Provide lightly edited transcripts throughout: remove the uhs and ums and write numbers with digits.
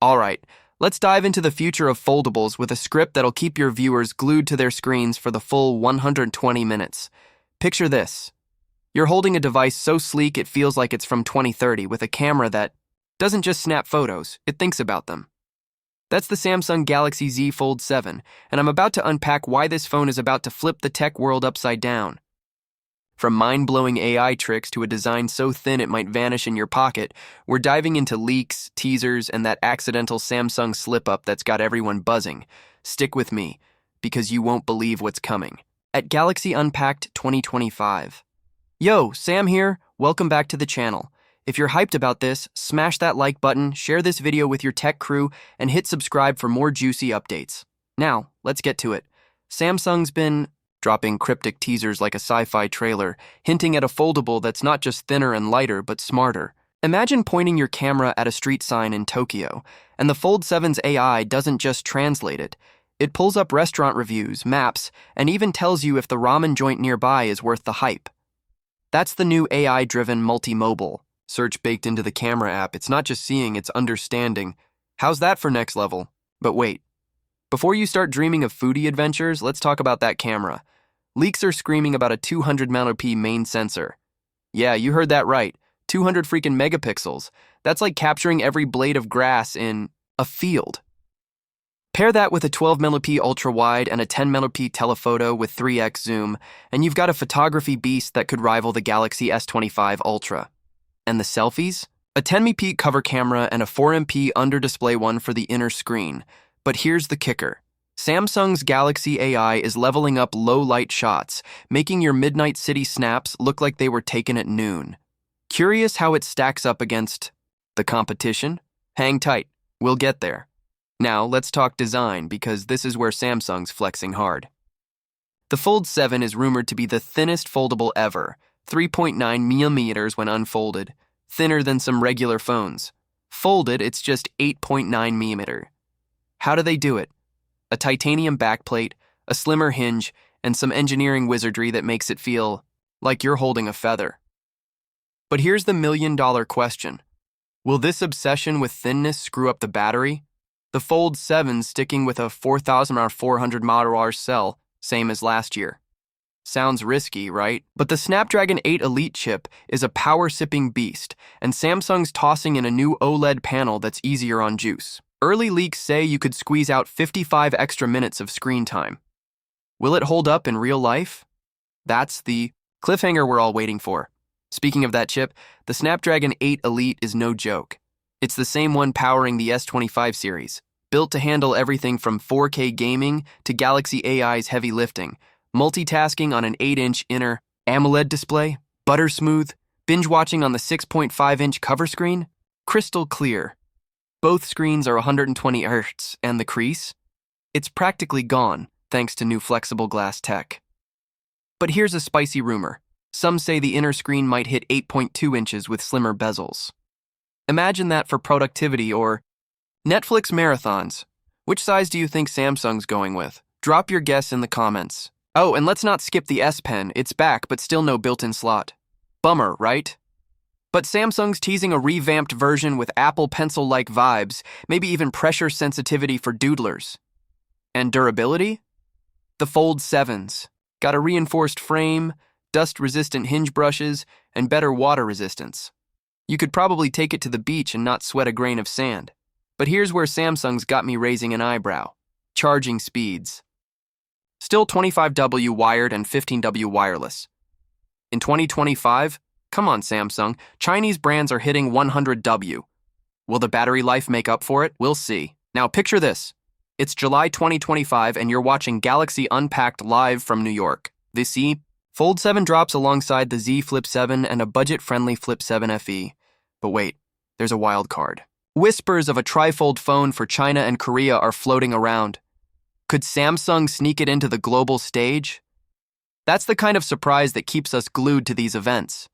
Alright, let's dive into the future of foldables with a script that'll keep your viewers glued to their screens for the full 120 minutes. Picture this. You're holding a device so sleek it feels like it's from 2030 with a camera that doesn't just snap photos, it thinks about them. That's the Samsung Galaxy Z Fold 7, and I'm about to unpack why this phone is about to flip the tech world upside down. From mind-blowing AI tricks to a design so thin it might vanish in your pocket, we're diving into leaks, teasers, and that accidental Samsung slip-up that's got everyone buzzing. Stick with me, because you won't believe what's coming. At Galaxy Unpacked 2025. Yo, Sam here, welcome back to the channel. If you're hyped about this, smash that like button, share this video with your tech crew, and hit subscribe for more juicy updates. Now, let's get to it. Samsung's been dropping cryptic teasers like a sci-fi trailer, hinting at a foldable that's not just thinner and lighter, but smarter. Imagine pointing your camera at a street sign in Tokyo, and the Fold 7's AI doesn't just translate it. It pulls up restaurant reviews, maps, and even tells you if the ramen joint nearby is worth the hype. That's the new AI-driven multi-mobile. Search baked into the camera app. It's not just seeing, it's understanding. How's that for next level? But wait. Before you start dreaming of foodie adventures, let's talk about that camera. Leaks are screaming about a 200 megapixel main sensor. Yeah, you heard that right. 200 freaking megapixels. That's like capturing every blade of grass in a field. Pair that with a 12 megapixel ultra-wide and a 10 megapixel telephoto with 3x zoom, and you've got a photography beast that could rival the Galaxy S25 Ultra. And the selfies? A 10 megapixel cover camera and a 4MP under-display one for the inner screen. But here's the kicker. Samsung's Galaxy AI is leveling up low-light shots, making your midnight city snaps look like they were taken at noon. Curious how it stacks up against the competition? Hang tight, we'll get there. Now, let's talk design, because this is where Samsung's flexing hard. The Fold 7 is rumored to be the thinnest foldable ever, 3.9 millimeters when unfolded, thinner than some regular phones. Folded, it's just 8.9 millimeter. How do they do it? A titanium backplate, a slimmer hinge, and some engineering wizardry that makes it feel like you're holding a feather. But here's the million-dollar question. Will this obsession with thinness screw up the battery? The Fold 7's sticking with a 4,400 mAh cell, same as last year. Sounds risky, right? But the Snapdragon 8 Elite chip is a power-sipping beast, and Samsung's tossing in a new OLED panel that's easier on juice. Early leaks say you could squeeze out 55 extra minutes of screen time. Will it hold up in real life? That's the cliffhanger we're all waiting for. Speaking of that chip, the Snapdragon 8 Elite is no joke. It's the same one powering the S25 series, built to handle everything from 4K gaming to Galaxy AI's heavy lifting, multitasking on an 8-inch inner AMOLED display, butter smooth, binge-watching on the 6.5-inch cover screen, crystal clear. Both screens are 120 Hz, and the crease? It's practically gone, thanks to new flexible glass tech. But here's a spicy rumor. Some say the inner screen might hit 8.2 inches with slimmer bezels. Imagine that for productivity or Netflix marathons. Which size do you think Samsung's going with? Drop your guess in the comments. Oh, and let's not skip the S Pen. It's back, but still no built-in slot. Bummer, right? But Samsung's teasing a revamped version with Apple Pencil-like vibes, maybe even pressure sensitivity for doodlers. And durability? The Fold 7's. Got a reinforced frame, dust-resistant hinge brushes, and better water resistance. You could probably take it to the beach and not sweat a grain of sand. But here's where Samsung's got me raising an eyebrow. Charging speeds. Still 25W wired and 15W wireless. In 2025, come on, Samsung, Chinese brands are hitting 100W. Will the battery life make up for it? We'll see. Now picture this. It's July 2025 and you're watching Galaxy Unpacked live from New York. This Fold 7 drops alongside the Z Flip 7 and a budget-friendly Flip 7 FE. But wait, there's a wild card. Whispers of a trifold phone for China and Korea are floating around. Could Samsung sneak it into the global stage? That's the kind of surprise that keeps us glued to these events.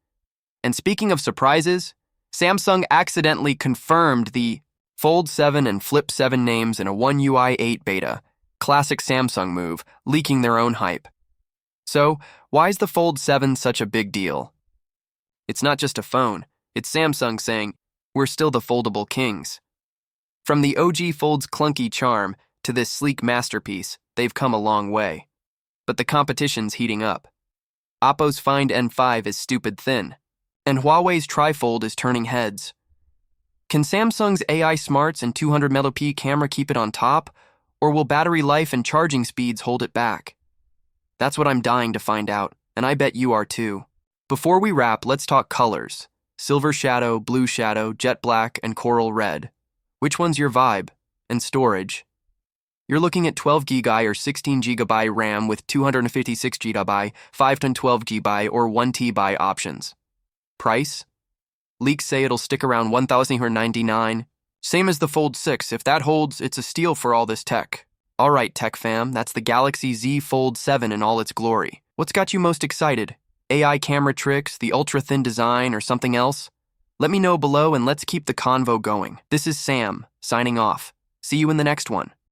And speaking of surprises, Samsung accidentally confirmed the Fold 7 and Flip 7 names in a One UI 8 beta. Classic Samsung move, leaking their own hype. So, why is the Fold 7 such a big deal? It's not just a phone, it's Samsung saying, we're still the foldable kings. From the OG Fold's clunky charm to this sleek masterpiece, they've come a long way. But the competition's heating up. Oppo's Find N5 is stupid thin, and Huawei's Trifold is turning heads. Can Samsung's AI smarts and 200 megapixel camera keep it on top, or will battery life and charging speeds hold it back? That's what I'm dying to find out, and I bet you are too. Before we wrap, let's talk colors. Silver shadow, blue shadow, jet black, and coral red. Which one's your vibe? And storage. You're looking at 12GB or 16GB RAM with 256GB, 512GB, or 1TB options. Price? Leaks say it'll stick around $1,099. Same as the Fold 6. If that holds, it's a steal for all this tech. Alright, tech fam, that's the Galaxy Z Fold 7 in all its glory. What's got you most excited? AI camera tricks, the ultra-thin design, or something else? Let me know below and let's keep the convo going. This is Sam, signing off. See you in the next one.